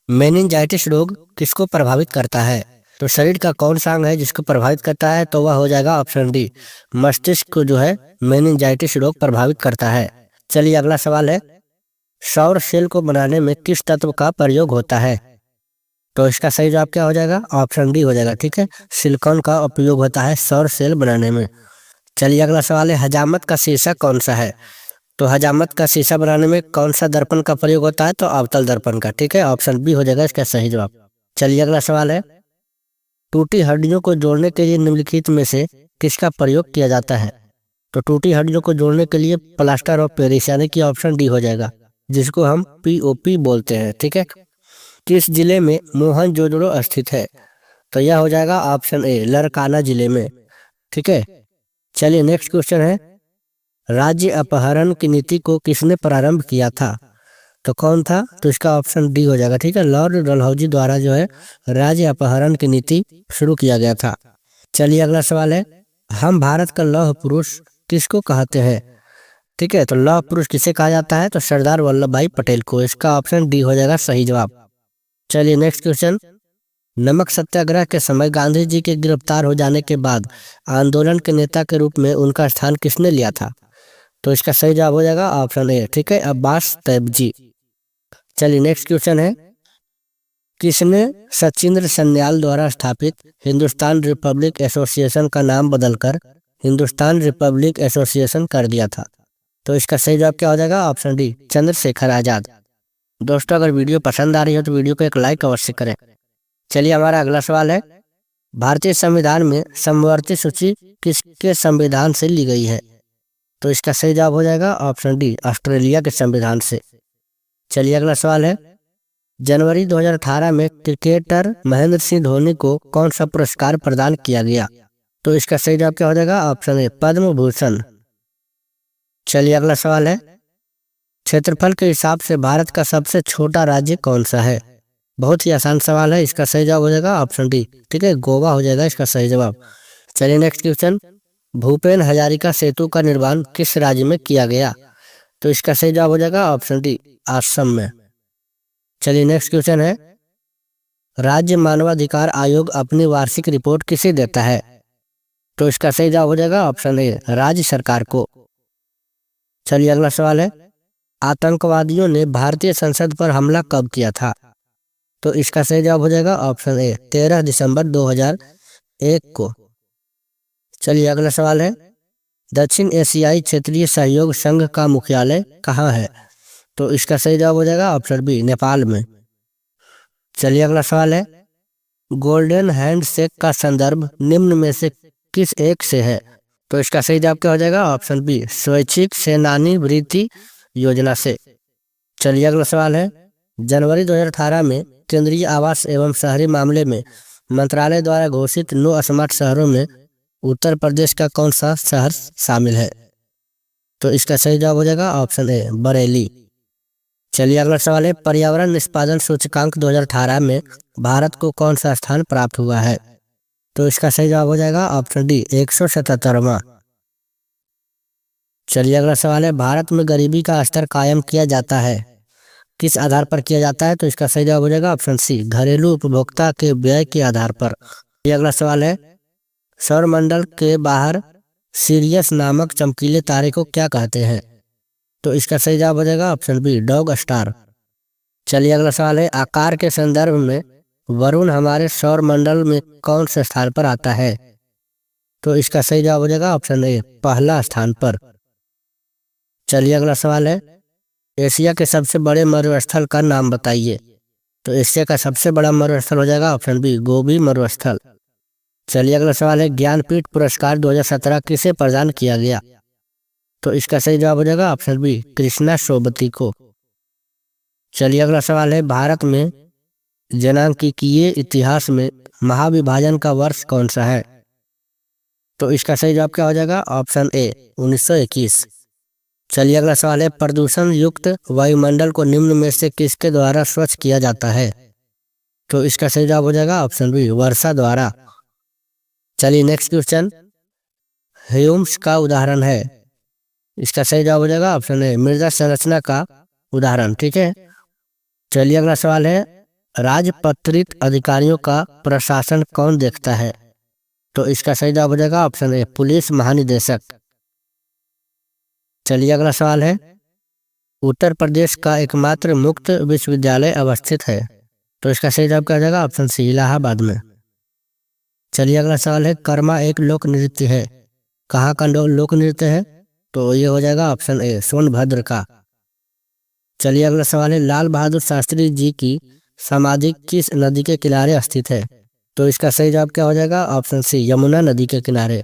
Meningitis रोग किसको प्रभावित करता है? तो शरीर का कौन सा अंग है जिसको प्रभावित करता है? तो वह हो जाएगा ऑप्शन डी, मस्तिष्क को जो है मेनिंजाइटिस रोग प्रभावित करता है। चलिए अगला सवाल है, सौर सेल को बनाने में किस तत्व का प्रयोग होता है? तो इसका सही जवाब क्या हो जाएगा? ऑप्शन डी हो जाएगा। ठीक है, सिलिकॉन का उपयोग होता है सौर सेल बनाने में। चलिए अगला सवाल है, हजामत का शीशा कौन सा है? तो हजामत का शीशा बनाने में कौन सा दर्पण का प्रयोग होता है? तो अवतल दर्पण का। ठीक है, ऑप्शन बी हो जाएगा इसका सही जवाब। चलिए अगला सवाल है, टूटी हड्डियों को जोड़ने के लिए निम्नलिखित में से किसका प्रयोग किया जाता है? तो टूटी हड्डियों को जोड़ने के लिए प्लास्टर ऑफ पेरिस यानी कि ऑप्शन डी हो जाएगा, जिसको हम पीओपी बोलते हैं। ठीक है, किस जिले में मोहनजोदड़ो स्थित है? तो यह हो जाएगा ऑप्शन ए, लरकाना जिले में। ठीक है, चलिए नेक्स्ट क्वेश्चन है, राज्य अपहरण की नीति को किसने प्रारंभ किया था? तो कौन था? तो इसका ऑप्शन डी हो जाएगा। ठीक है, लॉर्ड डलहौजी द्वारा जो है राज्य अपहरण की नीति शुरू किया गया था। चलिए अगला सवाल है, हम भारत का लौह पुरुष किसको कहते हैं? ठीक है, तो लौह पुरुष किसे कहा जाता है? तो सरदार वल्लभ भाई पटेल को। इसका ऑप्शन डी हो जाएगा सही जवाब। चलिए नेक्स्ट क्वेश्चन, नमक सत्याग्रह के समय गांधी जी के गिरफ्तार हो जाने के बाद आंदोलन के नेता के रूप में उनका स्थान किसने लिया था? तो इसका सही जवाब हो जाएगा ऑप्शन ए। ठीक है, अब्बास तैयबजी। चलिए नेक्स्ट क्वेश्चन है, किसने सचिंद्र सन्याल द्वारा स्थापित हिंदुस्तान रिपब्लिक एसोसिएशन का नाम बदलकर हिंदुस्तान रिपब्लिक एसोसिएशन कर दिया था? तो इसका सही जवाब क्या हो जाएगा? Option D, Chandrashekhar Azad. दोस्तों अगर वीडियो पसंद आ रही हो तो वीडियो को एक लाइक अवश्य करें। चलिए हमारा अगला सवाल है, भारतीय संविधान में समवर्ती सूची किसके संविधान से ली गई है? तो इसका सही जवाब हो जाएगा ऑप्शन डी, ऑस्ट्रेलिया के संविधान से। चलिए अगला सवाल है, जनवरी 2018 में क्रिकेटर महेंद्र सिंह धोनी को कौन सा पुरस्कार प्रदान किया गया? तो इसका सही जवाब क्या हो जाएगा? Option A, Padma Bhushan. चलिए अगला सवाल है, क्षेत्रफल के हिसाब से भारत का सबसे छोटा राज्य कौन सा है? बहुत ही आसान सवाल है, इसका सही जवाब हो जाएगा ऑप्शन डी। ठीक है, गोवा हो जाएगा इसका सही जवाब। चलिए नेक्स्ट क्वेश्चन, भूपेन हजारिका सेतु का निर्माण किस राज्य में किया गया? तो इसका सही जवाब हो जाएगा ऑप्शन डी, असम में। चलिए नेक्स्ट क्वेश्चन है, राज्य मानवाधिकार आयोग अपनी वार्षिक रिपोर्ट किसे देता है? तो इसका सही जवाब हो जाएगा ऑप्शन ए, राज्य सरकार को। चलिए अगला सवाल है, आतंकवादियों ने भारतीय संसद पर हमला कब किया था? तो इसका सही जवाब हो जाएगा ऑप्शन ए, 13 दिसंबर 2001 को। चलिए अगला सवाल है, दक्षिण एशियाई क्षेत्रीय सहयोग संघ का मुख्यालय कहाँ है? तो इसका सही जवाब हो जाएगा ऑप्शन बी, नेपाल में। चलिए अगला सवाल है, गोल्डन हैंडशेक का संदर्भ निम्न में से किस एक से है? तो इसका सही जवाब क्या हो जाएगा? ऑप्शन बी, स्वैच्छिक सेनानी वृत्ति योजना से। चलिए अगला सवाल है, जनवरी 2018 में केंद्रीय आवास एवं शहरी मामले में मंत्रालय द्वारा घोषित 9 स्मार्ट शहरों में उत्तर प्रदेश का कौन सा शहर शामिल है? तो इसका सही जवाब हो जाएगा ऑप्शन ए, बरेली। चलिए अगला सवाल है, पर्यावरण निष्पादन सूचकांक 2018 में भारत को कौन सा स्थान प्राप्त हुआ है? तो इसका सही जवाब हो जाएगा ऑप्शन डी, 177वां। चलिए अगला सवाल है, भारत में गरीबी का स्तर कायम किया जाता है किस आधार पर किया जाता है? तो इसका सही जवाब हो जाएगा ऑप्शन सी, घरेलू उपभोक्ता के व्यय के आधार पर। ये अगला सवाल है, सौरमंडल के बाहर सीरियस नामक चमकीले तारे को क्या कहते हैं? तो इसका सही जवाब हो जाएगा ऑप्शन बी, डॉग स्टार। चलिए अगला सवाल है, आकार के संदर्भ में वरुण हमारे सौरमंडल में कौन से स्थान पर आता है? तो इसका सही जवाब हो जाएगा ऑप्शन ए, पहला स्थान पर। चलिए अगला सवाल है, एशिया के सबसे बड़े मरुस्थल का नाम बताइए। तो एशिया का सबसे बड़ा मरुस्थल हो जाएगा ऑप्शन बी, गोबी मरुस्थल। चलिए अगला सवाल है, ज्ञानपीठ पुरस्कार 2017 किसे प्रदान किया गया? तो इसका सही जवाब हो जाएगा ऑप्शन बी, कृष्णा सोबती को। चलिए अगला सवाल है, भारत में जनांकीय इतिहास में महाविभाजन का वर्ष कौन सा है? तो इसका सही जवाब क्या हो जाएगा? Option A, 1921। चलिए अगला सवाल है, प्रदूषण युक्त वायुमंडल को निम्न में से किसके द्वारा स्वच्छ किया जाता है? तो इसका सही जवाब हो जाएगा ऑप्शन बी, वर्षा द्वारा। चलिए नेक्स्ट क्वेश्चन, ह्यूम्स का उदाहरण है। इसका सही जवाब हो जाएगा ऑप्शन ए, मृदा संरचना का उदाहरण। ठीक है, चलिए अगला सवाल है, राजपत्रित अधिकारियों का प्रशासन कौन देखता है? तो इसका सही जवाब हो जाएगा ऑप्शन ए, पुलिस महानिदेशक। चलिए अगला सवाल है, उत्तर प्रदेश का एकमात्र मुक्त विश्वविद्यालय अवस्थित है। तो इसका सही जवाब क्या हो जाएगा? ऑप्शन सी, इलाहाबाद में। चलिए अगला सवाल है, कर्मा एक लोक नृत्य है। कहाँ का लोक नृत्य है? तो ये हो जाएगा ऑप्शन ए, सोनभद्र का। चलिए अगला सवाल है, लाल बहादुर शास्त्री जी की समाधि किस नदी के किनारे स्थित है? तो इसका सही जवाब क्या हो जाएगा? ऑप्शन सी, यमुना नदी के किनारे।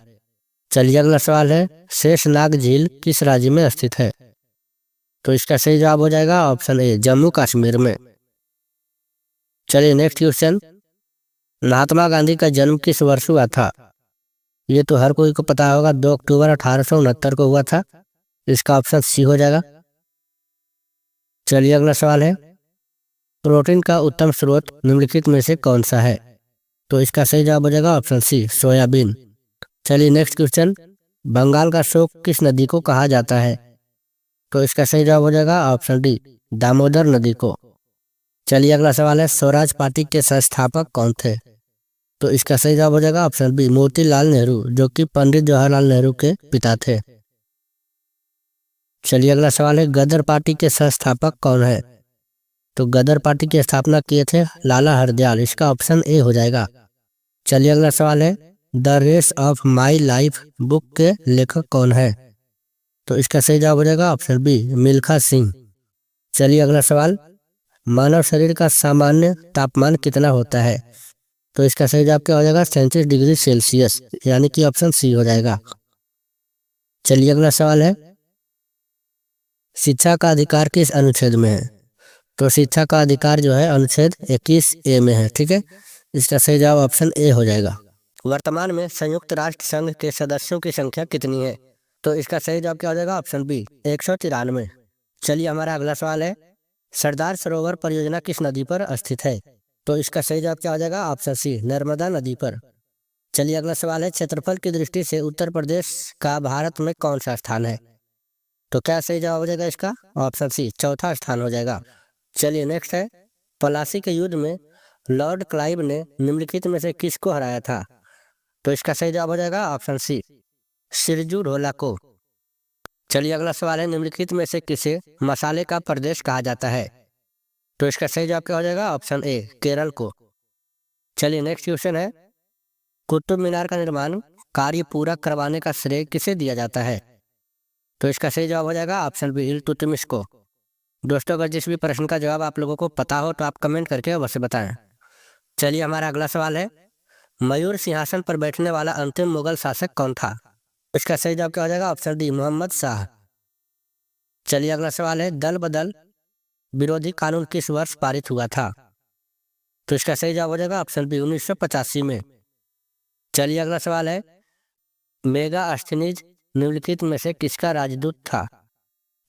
चलिए अगला सवाल है, शेषनाग झील किस राज्य में स्थित है? तो इसका सही जवाब हो जाएगा ऑप्शन ए, जम्मू कश्मीर में। चलिए नेक्स्ट क्वेश्चन, महात्मा गांधी का जन्म किस वर्ष हुआ था? ये तो हर कोई को पता होगा, 2 अक्टूबर 1869 को हुआ था। इसका ऑप्शन सी हो जाएगा। चलिए अगला सवाल है, प्रोटीन का उत्तम स्रोत निम्नलिखित में से कौन सा है? तो इसका सही जवाब हो जाएगा ऑप्शन सी, सोयाबीन। चलिए नेक्स्ट क्वेश्चन, बंगाल का शोक किस नदी को कहा जाता है? तो इसका सही जवाब हो जाएगा ऑप्शन डी, दामोदर नदी को। चलिए अगला सवाल है, स्वराज पार्टी के संस्थापक कौन थे? तो इसका सही जवाब हो जाएगा ऑप्शन बी, मोतीलाल नेहरू, जो कि पंडित जवाहरलाल नेहरू के पिता थे। चलिए अगला सवाल है, गदर पार्टी के संस्थापक कौन है? तो गदर पार्टी की स्थापना किए थे लाला हरदयाल। इसका ऑप्शन ए हो जाएगा। चलिए अगला सवाल है, the race of my life book के लेखक कौन है? तो इसका सही जवाब हो जाएगा ऑप्शन बी, मिल्खा सिंह। चलिए अगला सवाल, मानव शरीर का सामान्य तापमान कितना होता है? तो इसका सही जवाब क्या हो जाएगा? 37 डिग्री सेल्सियस, यानी कि ऑप्शन सी हो जाएगा। चलिए अगला सवाल है, शिक्षा का अधिकार किस अनुच्छेद में है? तो शिक्षा का अधिकार जो है अनुच्छेद 21A में है। ठीक है, इसका सही जवाब ऑप्शन ए हो जाएगा। वर्तमान में संयुक्त राष्ट्र संघ के सदस्यों की संख्या कितनी है? तो इसका सही जवाब क्या हो जाएगा? Option B, 193। चलिए हमारा अगला सवाल है, सरदार सरोवर परियोजना किस नदी पर स्थित है? तो इसका सही जवाब क्या हो जाएगा? ऑप्शन सी, नर्मदा नदी पर। चलिए अगला सवाल है, क्षेत्रफल की दृष्टि से उत्तर प्रदेश का भारत में कौन सा स्थान है? तो क्या सही जवाब हो जाएगा इसका? ऑप्शन सी, चौथा स्थान हो जाएगा। चलिए नेक्स्ट है, पलासी के युद्ध में लॉर्ड क्लाइव ने निम्नलिखित में से किसको हराया था? तो इसका सही जवाब हो जाएगा ऑप्शन सी, सिरजू ढोला को। चलिए अगला सवाल है, निम्नलिखित में से किसे मसाले का प्रदेश कहा जाता है? तो इसका सही जवाब क्या हो जाएगा? ऑप्शन ए, केरल को। चलिए नेक्स्ट क्वेश्चन है, कुतुब मीनार का निर्माण कार्य पूरा करवाने का श्रेय किसे दिया जाता है? तो इसका सही जवाब हो जाएगा ऑप्शन बी, इल्तुतमिश को। दोस्तों अगर जिस भी प्रश्न का जवाब आप लोगों को पता हो तो आप कमेंट करके अवश्य बताएं। चलिए हमारा अगला सवाल है, मयूर सिंहासन पर बैठने वाला अंतिम मुगल शासक कौन था? इसका सही जवाब क्या हो जाएगा? Option D, Mohammed Shah. चलिए अगला सवाल है, दल बदल विरोधी कानून किस वर्ष पारित हुआ था? तो इसका सही जवाब हो जाएगा ऑप्शन बी, 1985 में। चलिए अगला सवाल है, मेगास्थनीज निम्नलिखित में से किसका राजदूत था?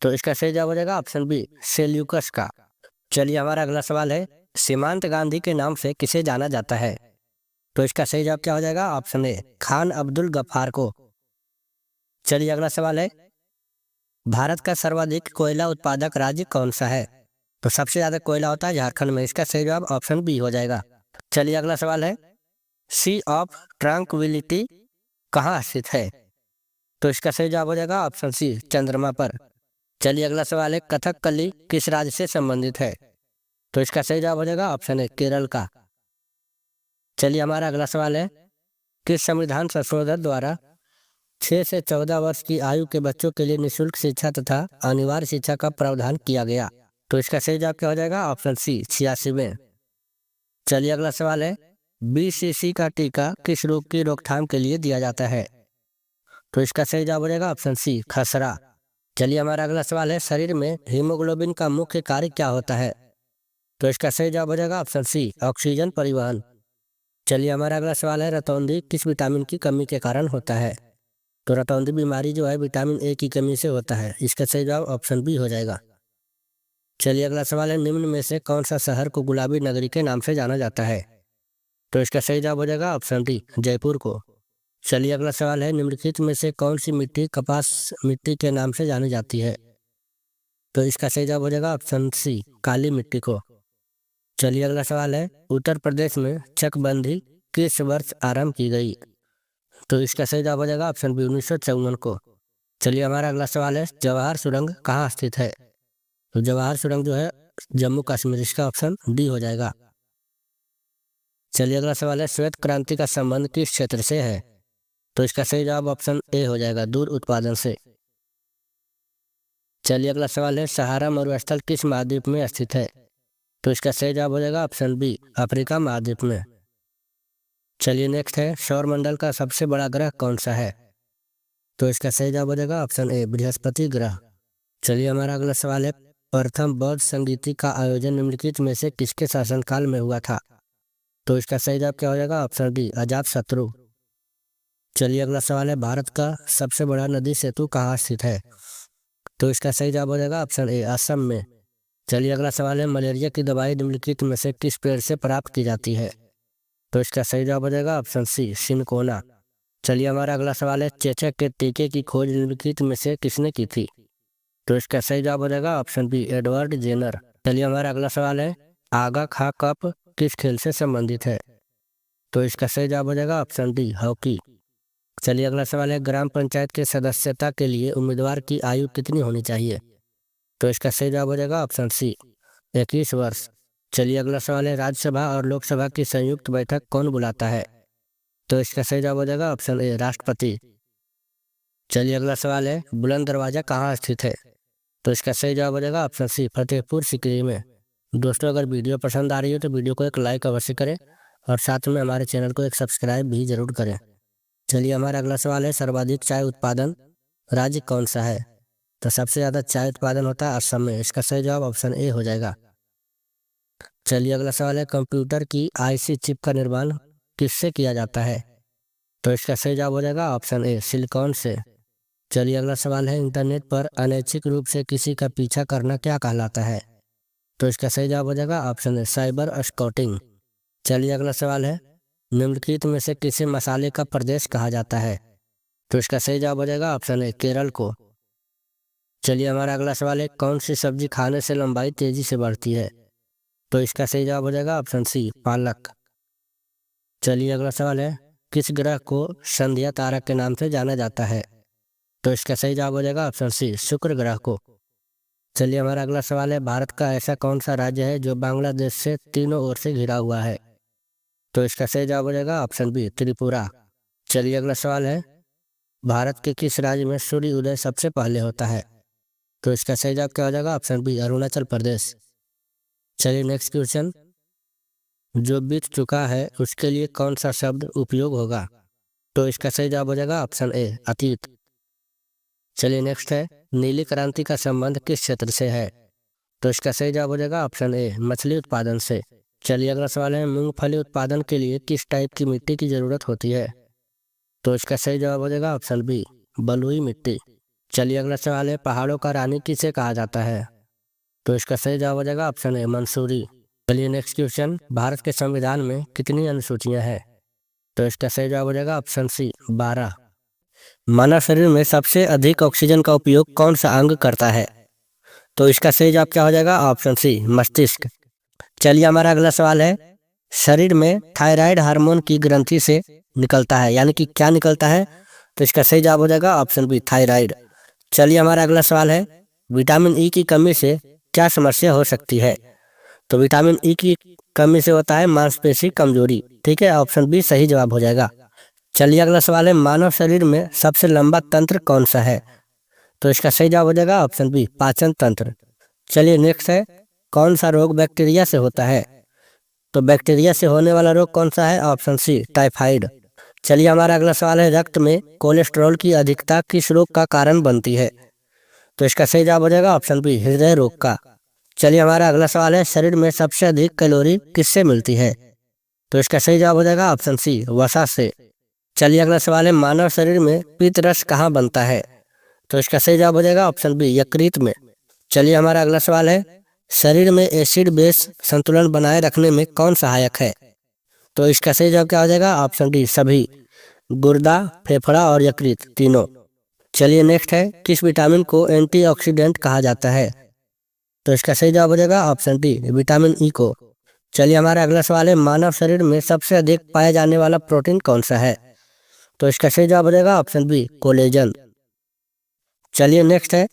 तो इसका सही जवाब हो जाएगा ऑप्शन बी, सेल्यूकस का। चलिए हमारा अगला सवाल है, सीमांत गांधी के नाम से किसे जाना जाता है? तो इसका सही जवाब क्या हो जाएगा? ऑप्शन ए, खान अब्दुल गफ्फार को। चलिए अगला सवाल है, भारत का सर्वाधिक कोयला उत्पादक राज्य कौन सा है? तो सबसे ज्यादा कोयला होता है झारखंड में। इसका सही जवाब ऑप्शन बी हो जाएगा। चलिए अगला सवाल है, सी ऑफ ट्रैंक्विलिटी कहाँ स्थित है? तो इसका सही जवाब हो जाएगा ऑप्शन सी, चंद्रमा पर। चलिए अगला सवाल है, कथकली किस राज्य से संबंधित है? तो इसका सही जवाब हो जाएगा ऑप्शन ए, केरल का। चलिए हमारा अगला सवाल है, किस संविधान संशोधन द्वारा 6 से 14 वर्ष की आयु के बच्चों के लिए निःशुल्क शिक्षा तथा अनिवार्य शिक्षा का प्रावधान किया गया? तो इसका सही जवाब क्या हो जाएगा? ऑप्शन सी, 86 में। चलिए अगला सवाल है, BCG का टीका किस रोग की रोकथाम के लिए दिया जाता है? तो इसका सही जवाब हो जाएगा ऑप्शन सी, खसरा। चलिए हमारा अगला सवाल है, शरीर में हीमोग्लोबिन का मुख्य कार्य क्या होता है? तो इसका सही जवाब हो जाएगा ऑप्शन सी, ऑक्सीजन परिवहन। चलिए हमारा अगला सवाल है, रतौंधी किस विटामिन की कमी के कारण होता है? तो रतौंधी बीमारी जो है विटामिन ए की कमी से होता है। इसका सही जवाब ऑप्शन बी हो जाएगा। चलिए अगला सवाल है, निम्न में से कौन सा शहर को गुलाबी नगरी के नाम से जाना जाता है? तो इसका सही जवाब हो जाएगा ऑप्शन डी, जयपुर को। चलिए अगला सवाल है, निम्नलिखित में से कौन सी मिट्टी कपास मिट्टी के नाम से जानी जाती है? तो इसका सही जवाब हो जाएगा ऑप्शन सी, काली मिट्टी को। चलिए अगला सवाल है, उत्तर प्रदेश में चकबंदी किस वर्ष आरंभ की गई? तो इसका सही जवाब हो जाएगा ऑप्शन बी 1954 को। चलिए हमारा अगला सवाल है, जवाहर सुरंग कहाँ स्थित है? तो जवाहर सुरंग जो है जम्मू कश्मीर, इसका ऑप्शन डी हो जाएगा। चलिए अगला सवाल है, श्वेत क्रांति का संबंध किस क्षेत्र से है? तो इसका सही जवाब ऑप्शन ए हो जाएगा, दूध उत्पादन से। चलिए अगला सवाल है, सहारा मरुस्थल किस महाद्वीप में स्थित है? तो इसका सही जवाब हो जाएगा ऑप्शन बी, अफ्रीका महाद्वीप में। चलिए नेक्स्ट है, सौरमंडल का सबसे बड़ा ग्रह कौन सा है? तो इसका सही जवाब हो जाएगा ऑप्शन ए, बृहस्पति ग्रह। चलिए हमारा अगला सवाल है, प्रथम बौद्ध संगीति का आयोजन निम्नलिखित में से किसके शासनकाल में हुआ था? तो इसका सही जवाब क्या हो जाएगा ऑप्शन डी, अजातशत्रु। चलिए अगला सवाल है, भारत का सबसे बड़ा नदी सेतु कहाँ स्थित है? तो इसका सही जवाब हो जाएगा ऑप्शन ए, असम में। चलिए अगला सवाल है, मलेरिया की दवाई निम्नलिखित में से किस पेड़ से प्राप्त की जाती है? तो इसका सही जवाब हो जाएगा ऑप्शन सी, सिनकोना। चलिए हमारा अगला सवाल है, चेचक के टीके की खोज निम्नलिखित में से किसने की थी? तो इसका सही जवाब हो जाएगा ऑप्शन बी, एडवर्ड जेनर। चलिए हमारा अगला सवाल है, आगा खा कप किस खेल से संबंधित है? तो इसका सही जवाब हो जाएगा ऑप्शन डी, हॉकी। चलिए अगला सवाल है, ग्राम पंचायत के सदस्यता के लिए उम्मीदवार की आयु कितनी होनी चाहिए? तो इसका सही जवाब हो जाएगा ऑप्शन सी, 21 वर्ष। चलिए अगला सवाल है, राज्यसभा और लोकसभा की संयुक्त बैठक कौन बुलाता है? तो इसका सही जवाब हो जाएगा ऑप्शन ए, राष्ट्रपति। चलिए अगला सवाल है, बुलंद दरवाजा कहाँ स्थित है? तो इसका सही जवाब हो जाएगा ऑप्शन सी, फतेहपुर सीकरी में। दोस्तों अगर वीडियो पसंद आ रही हो तो वीडियो को एक लाइक अवश्य करें और साथ में हमारे चैनल को एक सब्सक्राइब भी जरूर करें। चलिए हमारा अगला सवाल है, सर्वाधिक चाय उत्पादन राज्य कौन सा है? तो सबसे ज़्यादा चाय उत्पादन होता है असम में, इसका सही जवाब ऑप्शन ए हो जाएगा। चलिए अगला सवाल है, कंप्यूटर की आईसी चिप का निर्माण किससे किया जाता है? तो इसका सही जवाब हो जाएगा ऑप्शन ए, सिलिकॉन से। चलिए अगला सवाल है, इंटरनेट पर अनैच्छिक रूप से किसी का पीछा करना क्या कहलाता है? तो इसका सही जवाब हो जाएगा ऑप्शन ए, साइबर स्टॉकिंग। चलिए अगला सवाल है, निम्नलिखित में से किसी मसाले का प्रदेश कहा जाता है? तो इसका सही जवाब हो जाएगा ऑप्शन ए, केरल को। चलिए हमारा अगला सवाल है, कौन सी सब्जी खाने से लंबाई तेजी से बढ़ती है? तो इसका सही जवाब हो जाएगा ऑप्शन सी, पालक। चलिए अगला सवाल है, किस ग्रह को संध्या तारा के नाम से जाना जाता है? तो इसका सही जवाब हो जाएगा ऑप्शन सी, शुक्र ग्रह को। चलिए हमारा अगला सवाल है, भारत का ऐसा कौन सा राज्य है जो बांग्लादेश से तीनों ओर से घिरा हुआ है? तो इसका सही जवाब हो जाएगा ऑप्शन बी, त्रिपुरा। चलिए अगला सवाल है, भारत के किस राज्य में सूर्य उदय सबसे पहले होता है? तो इसका सही जवाब क्या हो जाएगा ऑप्शन बी, अरुणाचल प्रदेश। चलिए नेक्स्ट क्वेश्चन, जो बीत चुका है उसके लिए कौन सा शब्द उपयोग होगा? तो इसका सही जवाब हो जाएगा ऑप्शन ए, अतीत। चलिए नेक्स्ट है, नीली क्रांति का संबंध किस क्षेत्र से है? तो इसका सही जवाब हो जाएगा ऑप्शन ए, मछली उत्पादन से। चलिए अगला सवाल है, मूंगफली उत्पादन के लिए किस टाइप की मिट्टी की जरूरत होती है? तो इसका सही जवाब हो जाएगा ऑप्शन बी, बलुई मिट्टी। चलिए अगला सवाल है, पहाड़ों का रानी किसे कहा जाता है? तो इसका सही जवाब हो जाएगा ऑप्शन ए, मंसूरी। चलिए नेक्स्ट क्वेश्चन, भारत के संविधान में कितनी अनुसूचियां हैं? तो इसका सही जवाब हो जाएगा ऑप्शन सी, 12। मानव शरीर में सबसे अधिक ऑक्सीजन का उपयोग कौन सा अंग करता है? तो इसका सही जवाब क्या हो जाएगा ऑप्शन सी, मस्तिष्क। चलिए हमारा अगला सवाल है, शरीर में थायराइड हार्मोन की ग्रंथि से निकलता है, यानी कि क्या निकलता है? तो इसका सही जवाब हो जाएगा ऑप्शन बी, थायराइड। चलिए हमारा अगला सवाल है, विटामिन ई की कमी से क्या समस्या हो सकती है? तो विटामिन ई की कमी से होता है मांसपेशी कमजोरी। ठीक है, ऑप्शन बी सही जवाब हो जाएगा। चलिए अगला सवाल है, मानव शरीर में सबसे लंबा तंत्र कौन सा है? तो इसका सही जवाब हो जाएगा ऑप्शन बी, पाचन तंत्र। चलिए नेक्स्ट है, कौन सा रोग बैक्टीरिया से होता है? तो बैक्टीरिया से होने वाला रोग कौन सा है? Option C, typhoid. चलिए हमारा अगला सवाल है, रक्त में कोलेस्ट्रॉल की अधिकता किस रोग का कारण बनती है? तो इसका सही जवाब हो जाएगा ऑप्शन बी, हृदय रोग का। चलिए हमारा अगला सवाल है, शरीर में सबसे अधिक कैलोरी किससे मिलती है? तो इसका सही जवाब हो जाएगा ऑप्शन सी, वसा से। चलिए अगला सवाल है, मानव शरीर में पीत रस कहाँ बनता है? तो इसका सही जवाब हो जाएगा ऑप्शन बी, यकृत में। चलिए हमारा अगला सवाल है, शरीर में एसिड बेस संतुलन बनाए रखने में कौन सहायक है? तो इसका सही जवाब क्या हो जाएगा ऑप्शन डी, सभी, गुर्दा, फेफड़ा और यकृत तीनों। चलिए नेक्स्ट है, किस विटामिन को एंटीऑक्सीडेंट कहा जाता है? तो इसका सही जवाब हो जाएगा ऑप्शन डी, विटामिन ई को। चलिए हमारा अगला सवाल है, मानव शरीर में सबसे अधिक पाया जाने वाला प्रोटीन कौन सा है? तो इसका सही जवाब हो जाएगा ऑप्शन बी, कोलेजन। चलिए नेक्स्ट है,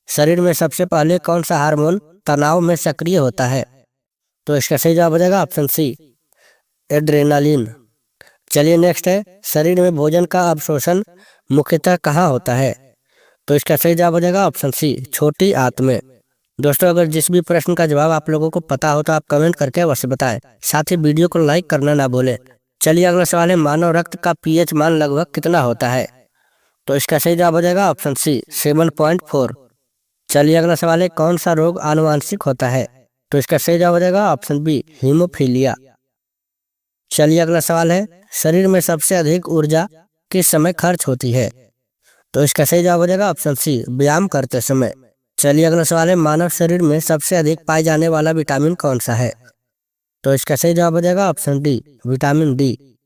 शरीर में सबसे पहले कौन सा हार्मोन तनाव में सक्रिय होता है? तो इसका सही जवाब हो जाएगा ऑप्शन सी, एड्रेनालिन। चलिए नेक्स्ट है, शरीर में भोजन का अवशोषण मुख्यतः कहाँ होता है? तो इसका सही जवाब हो जाएगा ऑप्शन सी, छोटी आंत में। दोस्तों, अगर जिस भी प्रश्न का जवाब आप लोगों को पता हो तो आप कमेंट करके अवश्य बताएं। साथ ही वीडियो को लाइक करना ना भूलें। चलिए अगला सवाल है, मानव रक्त का पीएच मान लगभग कितना होता है? तो इसका सही जवाब हो जाएगा ऑप्शन सी, 7.4। चलिए अगला सवाल है, कौन सा रोग आनुवांशिक होता है? तो इसका सही जवाब हो जाएगा ऑप्शन बी, हीमोफीलिया। चलिए अगला सवाल है, शरीर में सबसे अधिक ऊर्जा किस समय खर्च होती है? तो इसका सही जवाब हो जाएगा ऑप्शन सी, व्यायाम करते समय। चलिए अगला सवाल है, मानव शरीर में सबसे अधिक पाए जाने वाला विटामिन कौन सा है? तो इसका सही जवाब हो जाएगा ऑप्शन डी, विटामिन डी।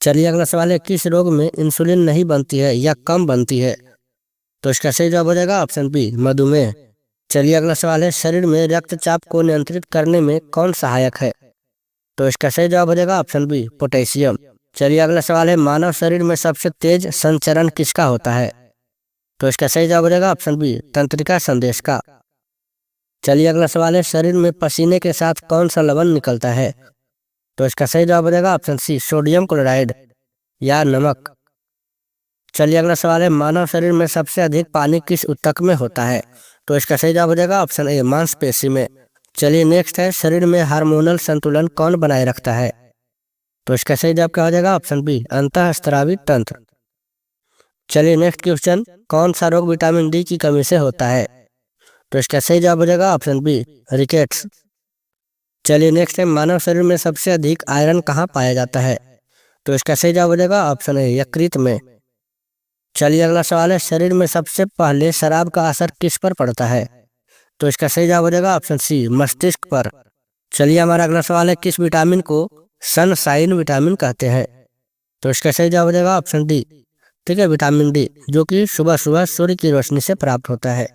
चलिए अगला सवाल है, किस रोग में इंसुलिन नहीं बनती है या कम बनती है? तो इसका सही जवाब हो जाएगा ऑप्शन बी, मधुमेह। चलिए अगला सवाल है, शरीर में रक्तचाप को नियंत्रित करने में कौन सहायक है? तो इसका सही जवाब हो जाएगा ऑप्शन बी, पोटेशियम। चलिए अगला सवाल है, मानव शरीर में सबसे तेज संचरण किसका होता है? तो इसका सही जवाब हो जाएगा ऑप्शन बी, तंत्रिका संदेश का। चलिए अगला सवाल है, शरीर में पसीने के साथ कौन सा लवण निकलता है? तो इसका सही जवाब हो जाएगा ऑप्शन सी, सोडियम क्लोराइड या नमक। चलिए अगला सवाल है, मानव शरीर में सबसे अधिक पानी किस ऊतक में होता है? तो इसका सही जवाब हो जाएगा ऑप्शन ए, मांसपेशी में। चलिए नेक्स्ट है, शरीर में हार्मोनल संतुलन कौन बनाए रखता है? तो इसका सही जवाब क्या हो जाएगा ऑप्शन बी, अंतःस्रावी तंत्र। चलिए नेक्स्ट क्वेश्चन, कौन सा रोग विटामिन डी की कमी से होता है? तो इसका सही जवाब हो जाएगा ऑप्शन बी, रिकेट्स। चलिए नेक्स्ट है, मानव शरीर में सबसे अधिक आयरन कहाँ पाया जाता है? तो इसका सही जवाब हो जाएगा ऑप्शन ए, यकृत में। चलिए अगला सवाल है, शरीर में सबसे पहले शराब का असर किस पर पड़ता है? तो इसका सही जवाब हो जाएगा ऑप्शन सी, मस्तिष्क पर। चलिए हमारा अगला सवाल है, किस विटामिन को सनसाइन विटामिन कहते हैं? तो इसका सही जवाब हो जाएगा ऑप्शन डी, ठीक है, विटामिन डी, जो कि सुबह सुबह सूर्य की रोशनी से प्राप्त होता है।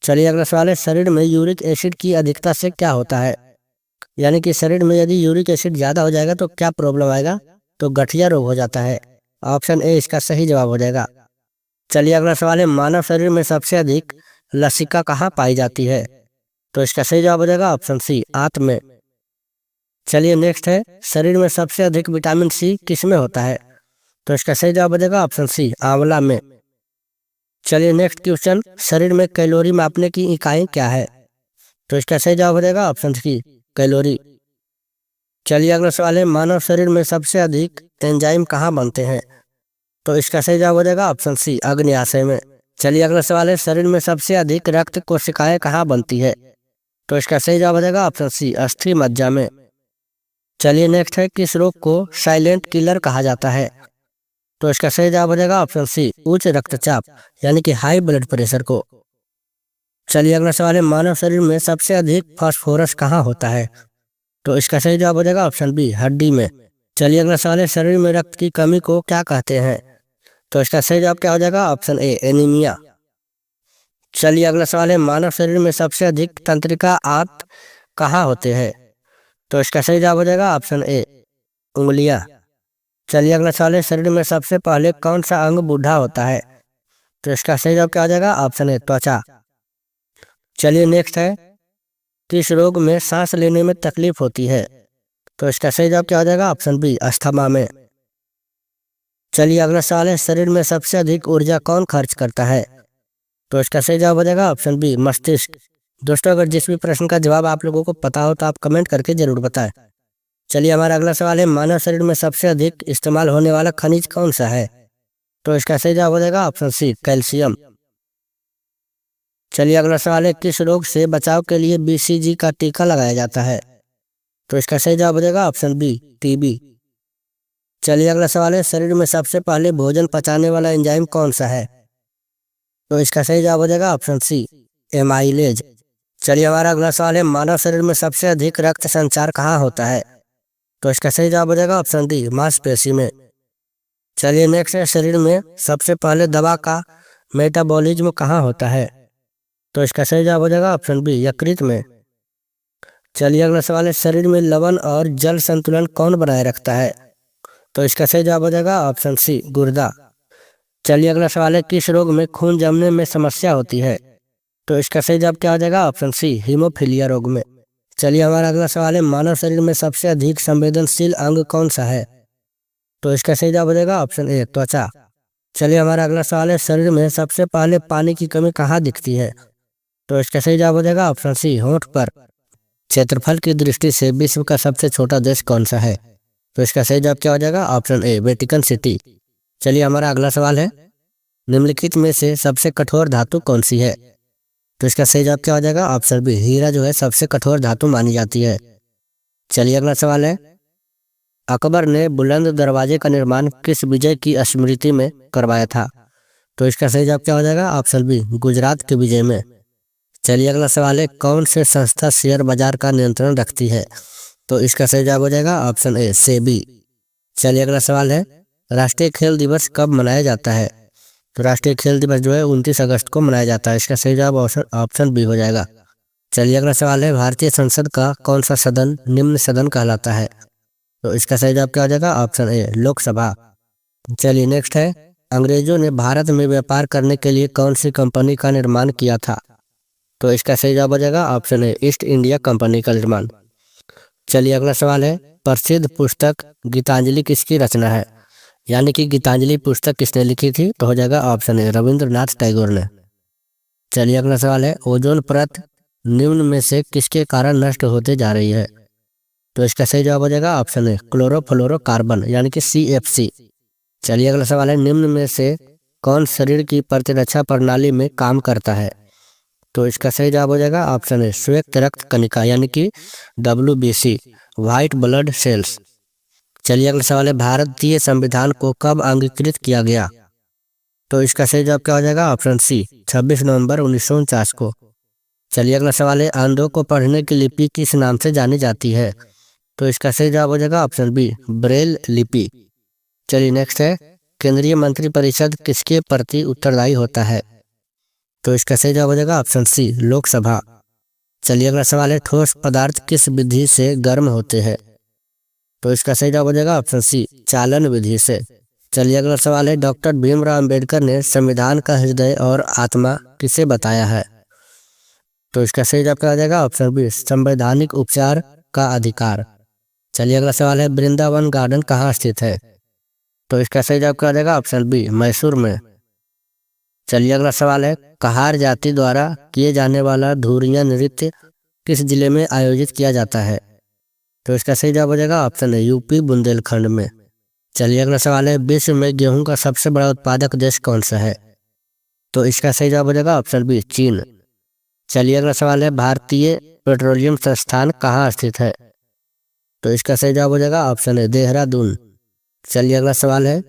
चलिए अगला सवाल है, शरीर में यूरिक एसिड की अधिकता से क्या होता है? यानी कि शरीर में यदि यूरिक एसिड ज्यादा हो जाएगा तो क्या प्रॉब्लम आएगा? तो गठिया रोग हो जाता है। ऑप्शन ए इसका सही जवाब हो जाएगा। चलिए अगला सवाल है, मानव शरीर में सबसे अधिक लसिका कहाँ पाई जाती है? तो इसका सही जवाब हो जाएगा ऑप्शन सी, आंत में। चलिए नेक्स्ट है, शरीर में सबसे अधिक विटामिन सी किस में होता है? तो इसका सही जवाब हो जाएगा ऑप्शन सी, आंवला में। चलिए नेक्स्ट क्वेश्चन, शरीर में कैलोरी मापने की इकाई क्या है? तो इसका सही जवाब हो जाएगा ऑप्शन सी, कैलोरी। चलिए अगला सवाल है, मानव शरीर में सबसे अधिक एंजाइम कहाँ बनते हैं? तो इसका सही जवाब हो जाएगा ऑप्शन सी, अग्न्याशय में। चलिए अगला सवाल है, शरीर में सबसे अधिक रक्त कोशिकाएं कहाँ बनती है? तो इसका सही जवाब हो जाएगा ऑप्शन सी, अस्थि मज्जा में। चलिए नेक्स्ट है, किस रोग को साइलेंट किलर कहा जाता है? तो इसका सही जवाब हो जाएगा ऑप्शन सी, उच्च रक्तचाप यानी कि हाई ब्लड प्रेशर को। चलिए अगला सवाल है, मानव शरीर में सबसे अधिक फास्फोरस कहाँ होता है? तो इसका सही जवाब हो जाएगा ऑप्शन बी, हड्डी में। चलिए अगला सवाल है, शरीर में रक्त की कमी को क्या कहते हैं? तो इसका सही जवाब क्या हो जाएगा ऑप्शन ए, एनीमिया। चलिए अगला सवाल है, मानव शरीर में सबसे अधिक तंत्रिका आंत कहाँ होते हैं? तो इसका सही जवाब हो जाएगा ऑप्शन ए, उंगलियां। चलिए अगला सवाल है, शरीर में सबसे पहले कौन सा अंग बूढ़ा होता है? तो इसका सही जवाब क्या हो जाएगा ऑप्शन ए, त्वचा। चलिए नेक्स्ट है, किस रोग में सांस लेने में तकलीफ होती है? तो इसका सही जवाब क्या हो जाएगा ऑप्शन बी, अस्थमा में। चलिए अगला सवाल है, शरीर में सबसे अधिक ऊर्जा कौन खर्च करता है? तो इसका सही जवाब हो जाएगा ऑप्शन बी, मस्तिष्क। दोस्तों, अगर जिस भी प्रश्न का जवाब आप लोगों को पता हो तो आप कमेंट करके जरूर बताएं। चलिए हमारा अगला सवाल है, मानव शरीर में सबसे अधिक इस्तेमाल होने वाला खनिज कौन सा है? तो इसका सही जवाब हो जाएगा ऑप्शन सी, कैल्शियम। चलिए अगला सवाल है, किस रोग से बचाव के लिए बीसीजी का टीका लगाया जाता है? तो इसका सही जवाब हो जाएगा ऑप्शन बी, टीबी। चलिए अगला सवाल है, शरीर में सबसे पहले भोजन पचाने वाला एंजाइम कौन सा है? तो इसका सही जवाब हो जाएगा ऑप्शन सी, एमाइलेज। चलिए हमारा अगला सवाल है, मानव शरीर में सबसे अधिक रक्त संचार कहाँ होता है? तो इसका सही जवाब हो जाएगा ऑप्शन डी, मांसपेशी में। चलिए नेक्स्ट है, शरीर में सबसे पहले दवा का मेटाबॉलिज्म कहाँ होता है? तो इसका सही जवाब हो जाएगा ऑप्शन बी, यकृत में। चलिए अगला सवाल है, शरीर में लवण और जल संतुलन कौन बनाए रखता है? तो इसका सही जवाब हो जाएगा ऑप्शन सी, गुर्दा। चलिए अगला सवाल है, किस रोग में खून जमने में समस्या होती है? तो इसका सही जवाब क्या हो जाएगा? ऑप्शन सी, हीमोफीलिया रोग में। चलिए हमारा अगला सवाल है, मानव शरीर में सबसे अधिक संवेदनशील अंग कौन सा है? तो इसका सही जवाब हो जाएगा ऑप्शन ए, त्वचा। चलिए हमारा अगला सवाल है, शरीर में सबसे पहले पानी की कमी कहाँ दिखती है? तो इसका सही जवाब हो जाएगा ऑप्शन सी, होंठ पर। क्षेत्रफल की दृष्टि से विश्व का सबसे छोटा देश कौन सा है? तो इसका सही जवाब क्या हो जाएगा? Option A, Vatican city. चलिए हमारा अगला सवाल है, निम्नलिखित में से सबसे कठोर धातु कौन सी है? तो इसका सही जवाब क्या हो जाएगा? ऑप्शन बी, हीरा जो है सबसे कठोर धातु मानी जाती है। चलिए अगला सवाल है, अकबर ने बुलंद दरवाजे का निर्माण किस विजय की स्मृति में करवाया था? तो इसका सही जवाब क्या हो जाएगा? ऑप्शन बी, गुजरात के विजय में। चलिए अगला सवाल है, कौन से संस्था शेयर बाजार का नियंत्रण रखती है? तो इसका सही जवाब हो जाएगा ऑप्शन ए, सेबी। चलिए अगला सवाल है, राष्ट्रीय खेल दिवस कब मनाया जाता है? तो राष्ट्रीय खेल दिवस जो है 29 अगस्त को मनाया जाता है। इसका सही जवाब ऑप्शन बी हो जाएगा। चलिए अगला सवाल है, भारतीय संसद का कौन सा सदन निम्न सदन कहलाता है? तो इसका सही जवाब क्या हो जाएगा? Option A, Lok Sabha. चलिए नेक्स्ट है, अंग्रेजों ने भारत में व्यापार करने के लिए कौन सी कंपनी का निर्माण किया था? तो इसका सही जवाब हो जाएगा option A, east India company का निर्माण। चलिए अगला सवाल है, प्रसिद्ध पुस्तक गीतांजलि किसकी रचना है? यानी कि गीतांजलि पुस्तक किसने लिखी थी? तो हो जाएगा ऑप्शन ए, रविंद्रनाथ टैगोर ने। चलिए अगला सवाल है, ओजोन परत निम्न में से किसके कारण नष्ट होते जा रही है? तो इसका सही जवाब हो जाएगा ऑप्शन ए, क्लोरोफ्लोरोकार्बन यानी कि CFC। चलिए अगला सवाल है, निम्न में से कौन शरीर की प्रतिरक्षा प्रणाली में काम करता है? तो इसका सही जवाब हो जाएगा ऑप्शन ए, श्वेत रक्त कणिका यानी कि WBC, व्हाइट ब्लड सेल्स। चलिए अगला सवाल है, भारतीय संविधान को कब अंगीकृत किया गया? तो इसका सही जवाब क्या हो जाएगा? ऑप्शन सी, 26 नवंबर 1949 को। चलिए अगला सवाल है, अंधों को पढ़ने की लिपि किस नाम से जानी जाती है? तो इसका सही जवाब हो जाएगा ऑप्शन बी, ब्रेल लिपि। चलिए नेक्स्ट है, केंद्रीय मंत्रिपरिषद किसके प्रति उत्तरदायी होता है? तो इसका सही जवाब हो जाएगा ऑप्शन सी, लोकसभा। चलिए अगला सवाल है, ठोस पदार्थ किस विधि से गर्म होते हैं? तो इसका सही जवाब हो जाएगा ऑप्शन सी, चालन विधि से। चलिए अगला सवाल है, डॉक्टर भीमराव अंबेडकर ने संविधान का हृदय और आत्मा किसे बताया है? तो इसका सही जवाब क्या हो जाएगा? ऑप्शन बी, संवैधानिक उपचार का अधिकार। चलिए अगला सवाल है, वृंदावन गार्डन कहाँ स्थित है? तो इसका सही जवाब क्या हो जाएगा? ऑप्शन बी, मैसूर में। चलिए अगला सवाल है, कहार जाति द्वारा किए जाने वाला धुरिया नृत्य किस जिले में आयोजित किया जाता है? तो इसका सही जवाब हो जाएगा ऑप्शन है, यूपी बुंदेलखंड में। चलिए अगला सवाल है, विश्व में गेहूं का सबसे बड़ा उत्पादक देश कौन सा है? तो इसका सही जवाब हो जाएगा ऑप्शन बी, चीन। चलिए अगला सवाल है, भारतीय पेट्रोलियम संस्थान कहाँ स्थित है? तो इसका सही जवाब हो जाएगा ऑप्शन है, देहरादून। चलिए अगला सवाल है,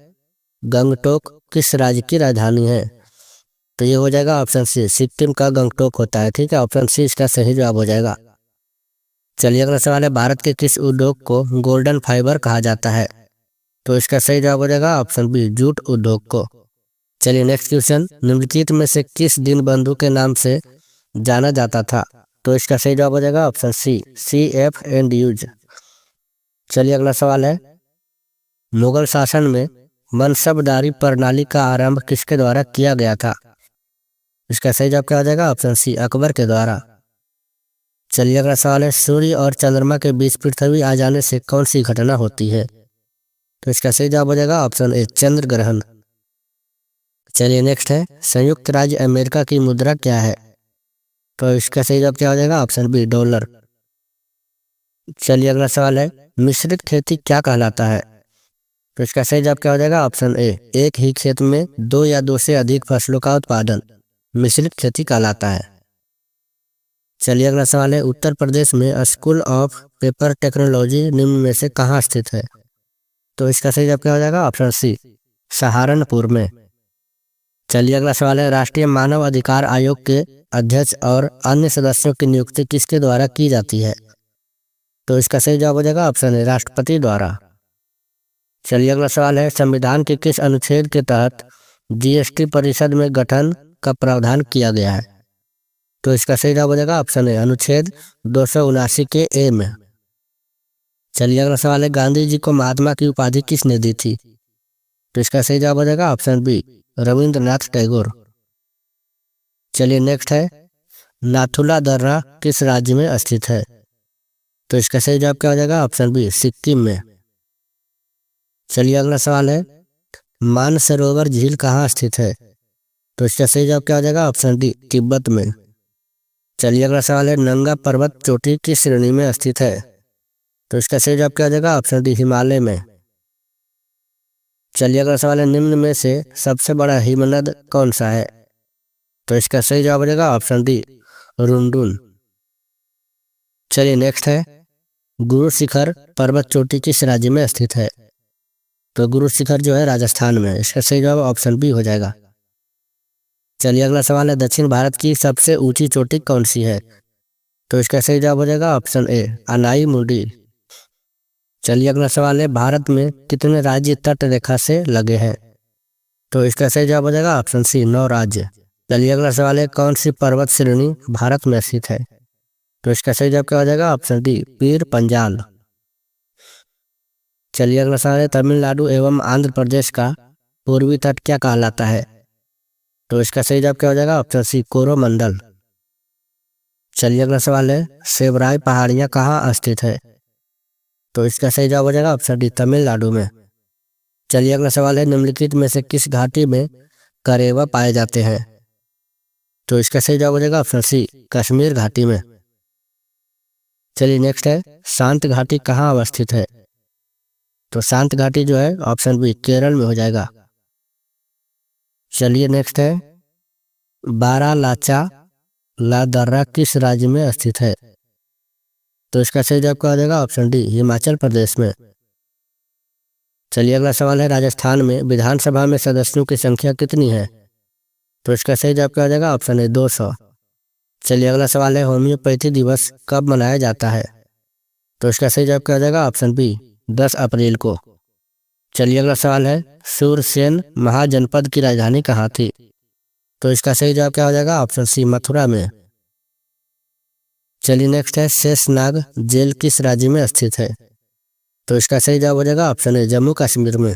गंगटोक किस राज्य की राजधानी है? तो ये हो जाएगा ऑप्शन सी, सिक्किम का गंगटोक होता है। ठीक है, ऑप्शन सी इसका सही जवाब हो जाएगा। चलिए अगला सवाल है, भारत के किस उद्योग को गोल्डन फाइबर कहा जाता है? तो इसका सही जवाब हो जाएगा ऑप्शन बी, जूट उद्योग को। चलिए नेक्स्ट क्वेश्चन, निम्नलिखित में से किस दीनबंधु के नाम से जाना जाता था? तो इसका सही जवाब हो जाएगा ऑप्शन सी, CF एंड्रयूज। चलिए अगला सवाल है, मुगल शासन में मनसबदारी प्रणाली का आरंभ किसके द्वारा किया गया था? इसका सही जवाब क्या हो जाएगा? ऑप्शन सी, अकबर के द्वारा। चलिए अगला सवाल है, सूर्य और चंद्रमा के बीच पृथ्वी आ जाने से कौन सी घटना होती है? तो इसका सही जवाब हो जाएगा ऑप्शन ए, चंद्र ग्रहण। चलिए नेक्स्ट है, संयुक्त राज्य अमेरिका की मुद्रा क्या है? तो इसका सही जवाब क्या हो जाएगा? Option B, dollar. चलिए अगला सवाल है, मिश्रित खेती क्या कहलाता है? तो इसका सही जवाब क्या हो जाएगा? ऑप्शन ए, एक ही खेत में 2 या 2 से अधिक फसलों का उत्पादन मिश्रित खेती कहलाता है। चलिए अगला सवाल है, उत्तर प्रदेश में स्कूल ऑफ पेपर टेक्नोलॉजी निम्न में से कहाँ स्थित है? तो इसका सही जवाब क्या हो जाएगा? ऑप्शन सी, सहारनपुर में। चलिए अगला सवाल है, राष्ट्रीय मानव अधिकार आयोग के अध्यक्ष और अन्य सदस्यों की नियुक्ति किसके द्वारा की जाती है? तो इसका सही जवाब हो जाएगा ऑप्शन है, राष्ट्रपति द्वारा। चलिए अगला सवाल है, संविधान के किस अनुच्छेद के तहत GST परिषद में गठन का प्रावधान किया गया है? तो इसका सही जवाब हो जाएगा ऑप्शन ए, अनुच्छेद 279 के ए में। चलिए अगला सवाल है, गांधी जी को महात्मा की उपाधि किसने दी थी? तो इसका सही जवाब हो जाएगा ऑप्शन बी, रविंद्रनाथ टैगोर। चलिए नेक्स्ट है, नाथुला दर्रा किस राज्य में स्थित है? तो इसका सही जवाब क्या हो जाएगा? ऑप्शन बी, सिक्किम में। चलिए अगला सवाल है, मानसरोवर झील कहाँ स्थित है? तो इसका सही जवाब क्या हो जाएगा? ऑप्शन डी, तिब्बत में। चलिए अगला सवाल है, नंगा पर्वत चोटी किस श्रेणी में स्थित है? तो इसका सही जवाब क्या हो जाएगा? ऑप्शन डी, हिमालय में। चलिए अगला सवाल है, निम्न में से सबसे बड़ा हिमनद कौन सा है? तो इसका सही जवाब हो जाएगा ऑप्शन डी, रुंडुन। चलिए नेक्स्ट है, गुरु शिखर पर्वत चोटी किस राज्य में स्थित है? तो गुरु शिखर जो है राजस्थान में। इसका सही जवाब ऑप्शन बी हो जाएगा। चलिए अगला सवाल है, दक्षिण भारत की सबसे ऊंची चोटी कौन सी है? तो इसका सही जवाब हो जाएगा ऑप्शन ए, अनाई मुडी। चलिए अगला सवाल है, भारत में कितने राज्य तट रेखा से लगे हैं? तो इसका सही जवाब हो जाएगा ऑप्शन सी, 9 राज्य। चलिए अगला सवाल है, कौन सी पर्वत श्रेणी भारत में स्थित है? तो इसका सही जवाब क्या हो जाएगा? Option D, Pir Panjal. चलिए अगला सवाल है, तमिलनाडु एवं आंध्र प्रदेश का पूर्वी तट क्या कहलाता है? तो इसका सही जवाब क्या हो जाएगा? Option C, Coromandel. चलिए अगला सवाल है, सेवराई पहाड़ियां कहाँ स्थित है? तो इसका सही जवाब हो जाएगा ऑप्शन डी, तमिलनाडु में। चलिए अगला सवाल है, निम्नलिखित में से किस घाटी में करेवा पाए जाते हैं? तो इसका सही जवाब हो जाएगा ऑप्शन सी, कश्मीर घाटी में। चलिए नेक्स्ट है, शांत घाटी कहाँ अवस्थित है? तो शांत घाटी जो है ऑप्शन बी, केरल में हो जाएगा। चलिए नेक्स्ट है, बारालाचा ला दर्रा किस राज्य में स्थित है? तो इसका सही जवाब क्या हो जाएगा? ऑप्शन डी, हिमाचल प्रदेश में। चलिए अगला सवाल है, राजस्थान में विधानसभा में सदस्यों की संख्या कितनी है? तो इसका सही जवाब क्या हो जाएगा? Option A, 200। चलिए अगला सवाल है, होम्योपैथी दिवस कब मनाया जाता है? तो इसका सही जवाब क्या हो जाएगा? ऑप्शन बी, 10 अप्रैल को। चलिए अगला सवाल है, सूरसेन महाजनपद की राजधानी कहाँ थी? तो इसका सही जवाब क्या हो जाएगा? ऑप्शन सी, मथुरा में। चलिए नेक्स्ट है, शेषनाग जेल किस राज्य में स्थित है? तो इसका सही जवाब हो जाएगा ऑप्शन ए, जम्मू कश्मीर में।